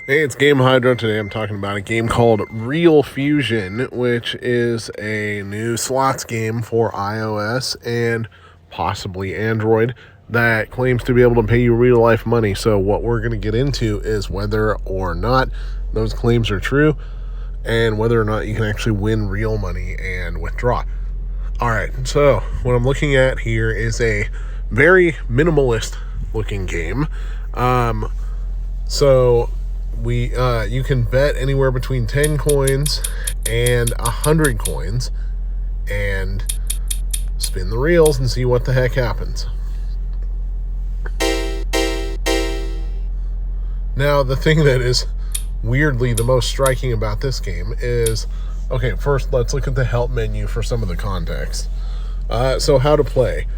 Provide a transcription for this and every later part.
Hey, it's Game Hydro. Today I'm talking about a game called ReelFusion, which is a new slots game for iOS and possibly Android that claims to be able to pay you real life money. So what we're going to get into is whether or not those claims are true and whether or not you can actually win real money and withdraw. All right, so what I'm looking at here is a very minimalist looking game. So you can bet anywhere between 10 coins and 100 coins and spin the reels and see what the heck happens. Now, the thing that is weirdly the most striking about this game is, okay, first let's look at the help menu for some of the context. So how to play.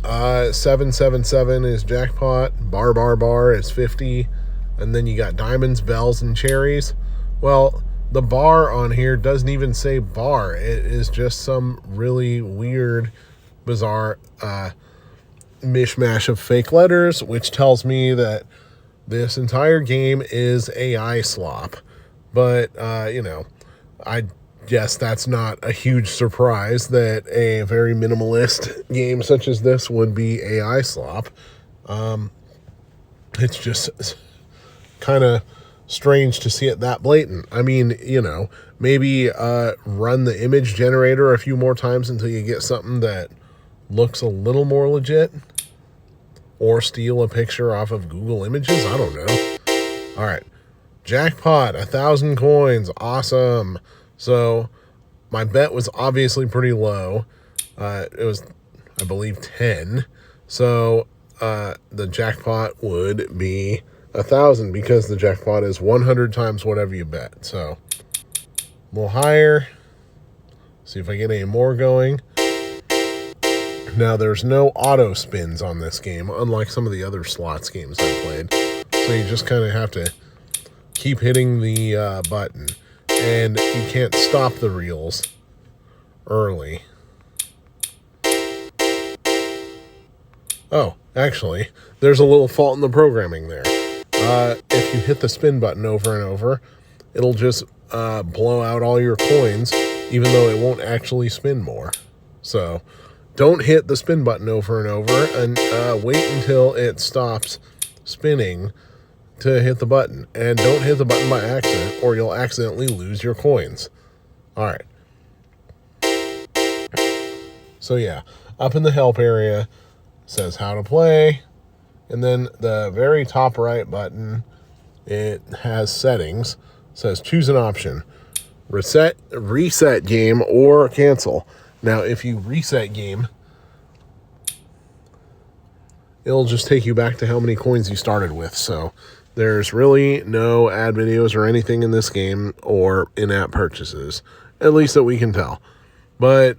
777 is jackpot, bar is 50, and then you got diamonds, bells, and cherries. Well, the bar on here doesn't even say bar. It is just some really weird, bizarre mishmash of fake letters, which tells me that this entire game is AI slop. But, I guess that's not a huge surprise that a very minimalist game such as this would be AI slop. It's just kind of strange to see it that blatant. I mean, maybe run the image generator a few more times until you get something that looks a little more legit, or steal a picture off of Google Images. I don't know. All right, jackpot, 1,000 coins, awesome. So my bet was obviously pretty low. It was, I believe, 10. So the jackpot would be 1,000 because the jackpot is 100 times whatever you bet. So a little higher. See if I get any more going. Now, there's no auto spins on this game, unlike some of the other slots games I played. So you just kind of have to keep hitting the button. And you can't stop the reels early. Oh, actually, there's a little fault in the programming there. If you hit the spin button over and over, it'll just blow out all your coins, even though it won't actually spin more. So don't hit the spin button over and over, and wait until it stops spinning to hit the button. And don't hit the button by accident, or you'll accidentally lose your coins. All right. So yeah, up in the help area says how to play, and then the very top right button, it has settings. It says choose an option: reset game, or cancel. Now, if you reset game, it'll just take you back to how many coins you started with. So there's really no ad videos or anything in this game, or in-app purchases, at least that we can tell. But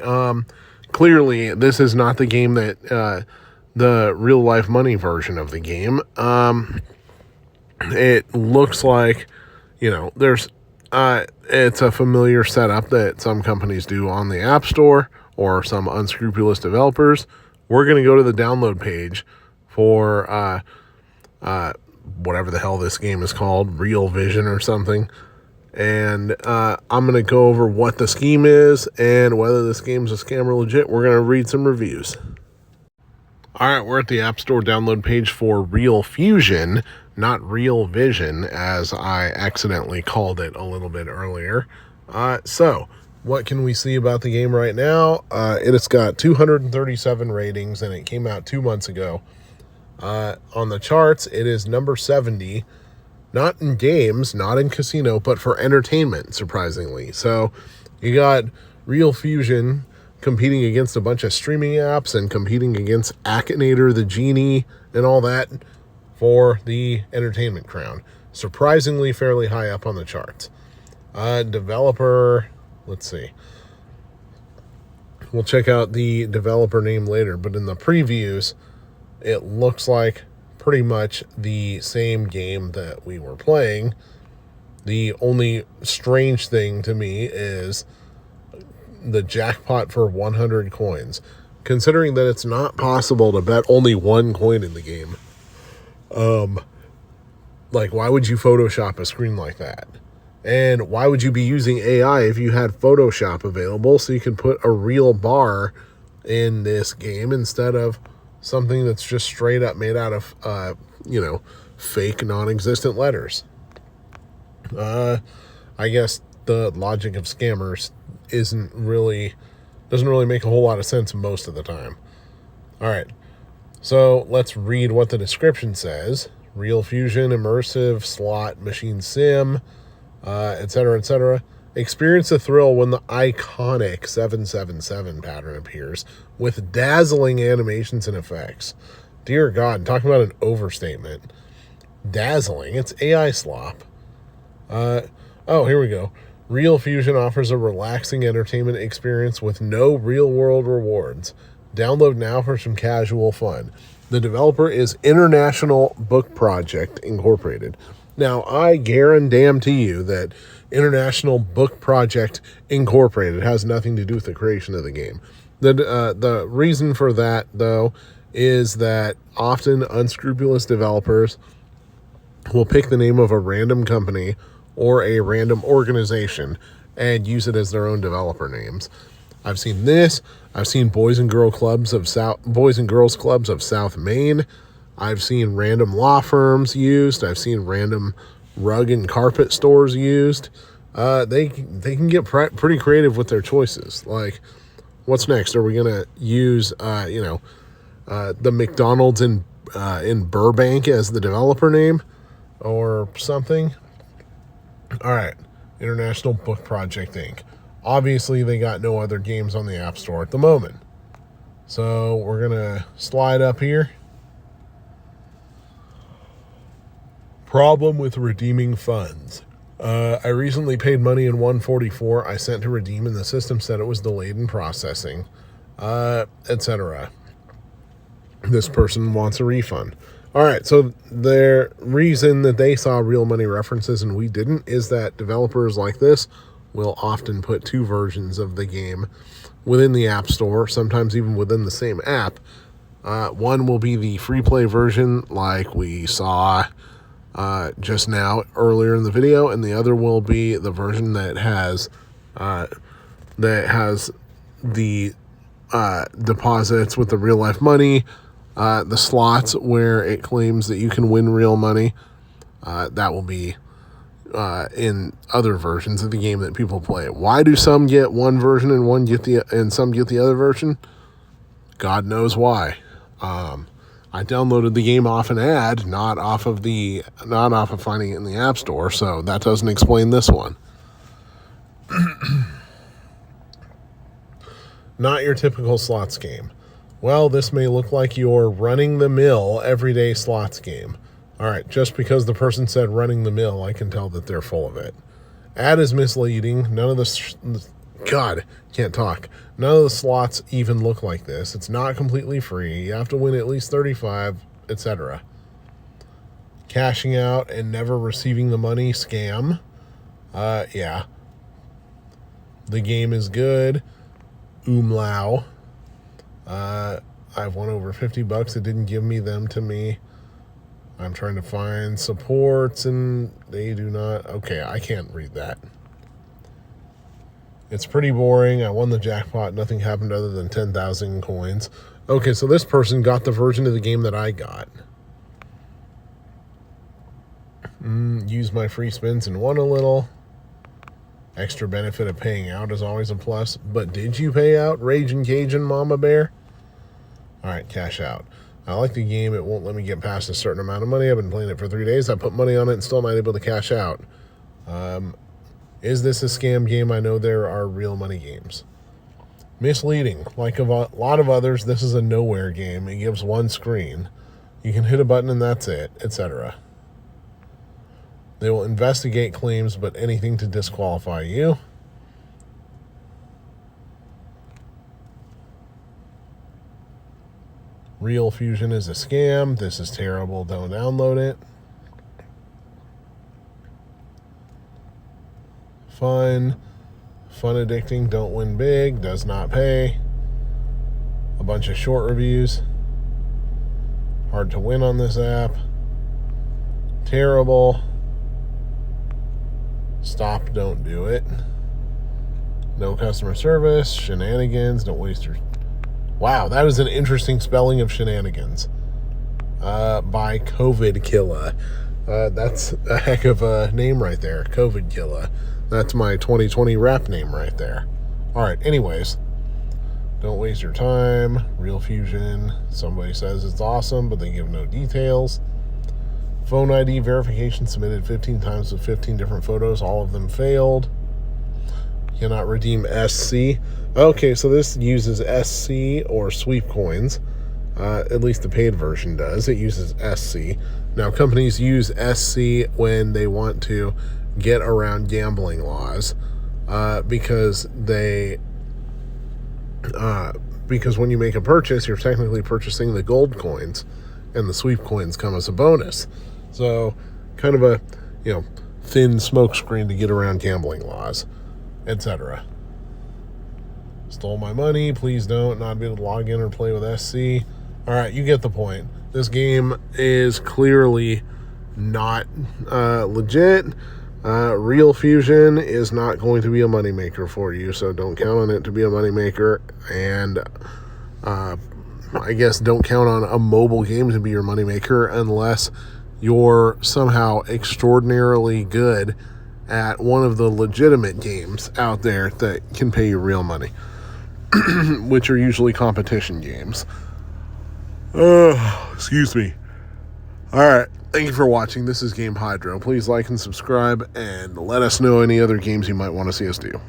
clearly, this is not the game that the real-life money version of the game. It looks like, there's it's a familiar setup that some companies do on the App Store or some unscrupulous developers. We're going to go to the download page for whatever the hell this game is called, ReelVision or something. And I'm going to go over what the scheme is and whether this game's a scam or legit. We're going to read some reviews. All right, we're at the App Store download page for ReelFusion, not ReelVision, as I accidentally called it a little bit earlier. So what can we see about the game right now? It has got 237 ratings, and it came out 2 months ago. On the charts, it is number 70, not in games, not in casino, but for entertainment, surprisingly. So you got ReelFusion competing against a bunch of streaming apps and competing against Akinator the Genie and all that for the entertainment crown. Surprisingly fairly high up on the charts. Developer, let's see. We'll check out the developer name later, but in the previews, it looks like pretty much the same game that we were playing. The only strange thing to me is the jackpot for 100 coins. Considering that it's not possible to bet only one coin in the game, Like, why would you Photoshop a screen like that? And why would you be using AI if you had Photoshop available so you can put a real bar in this game instead of something that's just straight up made out of, fake non-existent letters? I guess the logic of scammers doesn't really make a whole lot of sense most of the time. All right, so let's read what the description says. ReelFusion, immersive slot machine sim, etc., etc. Experience the thrill when the iconic 777 pattern appears with dazzling animations and effects. Dear God, talking about an overstatement. Dazzling. It's AI slop. Here we go. ReelFusion offers a relaxing entertainment experience with no real-world rewards. Download now for some casual fun. The developer is International Book Project Incorporated. Now, I guarantee you that International Book Project Incorporated has nothing to do with the creation of the game. The reason for that, though, is that often unscrupulous developers will pick the name of a random company or a random organization and use it as their own developer names. I've seen this. I've seen Boys and Girls Clubs of South Maine. I've seen random law firms used. I've seen random rug and carpet stores used. They can get pretty creative with their choices. Like, what's next? Are we gonna use the McDonald's in Burbank as the developer name or something? All right, International Book Project Inc. Obviously, they got no other games on the App Store at the moment. So we're going to slide up here. Problem with redeeming funds. I recently paid money in 144 I sent to redeem, and the system said it was delayed in processing, etc. This person wants a refund. All right, so the reason that they saw real money references and we didn't is that developers like this will often put two versions of the game within the App Store, sometimes even within the same app. One will be the free play version like we saw just now earlier in the video, and the other will be the version that has the deposits with the real life money, the slots where it claims that you can win real money. That will be in other versions of the game that people play. Why do some get one version and some get the other version? God knows why. I downloaded the game off an ad, not off of finding it in the App Store, so that doesn't explain this one. Not your typical slots game. Well, this may look like your running-the-mill everyday slots game. All right, just because the person said running the mill, I can tell that they're full of it. Ad is misleading. None of the... God, can't talk. None of the slots even look like this. It's not completely free. You have to win at least 35, etc. Cashing out and never receiving the money, scam. Yeah. The game is good. Umlau. I've won over $50. It didn't give me them to me. I'm trying to find supports, and they do not... Okay, I can't read that. It's pretty boring. I won the jackpot. Nothing happened other than 10,000 coins. Okay, so this person got the version of the game that I got. Use my free spins and won a little. Extra benefit of paying out is always a plus. But did you pay out, Raging Cajun Mama Bear? All right, cash out. I like the game. It won't let me get past a certain amount of money. I've been playing it for 3 days. I put money on it and still not able to cash out. Is this a scam game? I know there are real money games. Misleading. Like a lot of others, this is a nowhere game. It gives one screen. You can hit a button and that's it, etc. They will investigate claims, but anything to disqualify you. ReelFusion is a scam. This is terrible. Don't download it. Fun addicting. Don't win big. Does not pay. A bunch of short reviews. Hard to win on this app. Terrible. Stop, don't do it. No customer service. Shenanigans, don't waste your... Wow, that was an interesting spelling of shenanigans. By COVID Killa. That's a heck of a name right there. COVID Killa. That's my 2020 rap name right there. Alright, anyways. Don't waste your time. ReelFusion. Somebody says it's awesome, but they give no details. Phone ID verification submitted 15 times with 15 different photos. All of them failed. Cannot redeem SC. Okay, so this uses SC or sweep coins. At least the paid version does. It uses SC. Now, companies use SC when they want to get around gambling laws because when you make a purchase, you're technically purchasing the gold coins, and the sweep coins come as a bonus. So, kind of a, thin smokescreen to get around gambling laws, etc. Stole my money. Please don't. Not be able to log in or play with SC. All right, you get the point. This game is clearly not legit. ReelFusion is not going to be a moneymaker for you, so don't count on it to be a moneymaker. And I guess don't count on a mobile game to be your moneymaker unless you're somehow extraordinarily good at one of the legitimate games out there that can pay you real money, which are usually competition games. Excuse me. All right. Thank you for watching. This is Game Hydro. Please like and subscribe and let us know any other games you might want to see us do.